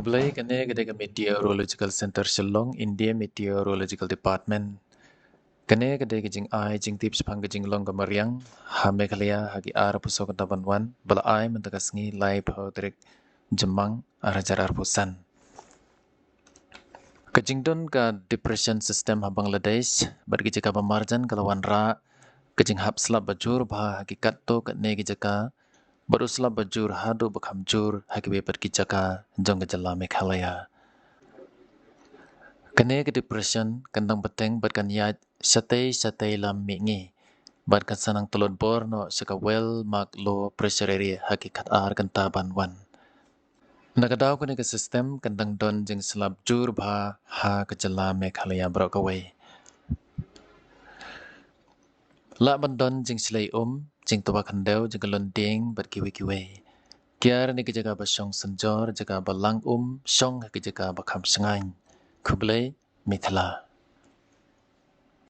Kublai kene kedega Meteorological Center Shillong, India Meteorological Department. Kene kedega jing ai jing tips pang jing long kamariang, ha Meghalaya hagi ara pusok tabanwan, bala ai mentakasngi lai pautrik jemang arajar arpusan. Kejingdon ka depression system ha Bangladesh, bergi jaka pamarjan kalawan ra, kejing hap slab bajur bah hakikat to kene jaka baru slab bajur hadu bakhamjur hakibe bergi jaka jong gejala Meghalaya. Kene ke depression kandang beteng batkan yat satai lam mingi batkan sanang telot bor no saka well mak low pressure area hakikat ar kanta banwan. Nakadaw kene ke sistem kandang don jeng selab jur bha ha kejala Meghalaya brok away. La bandon jeng silai jeng toba kandau jeng kelonding kiwe. Kiar ni ke jaga basyong senjor jaga balang syong ke jaga bakham sengain. Kublai Mithila.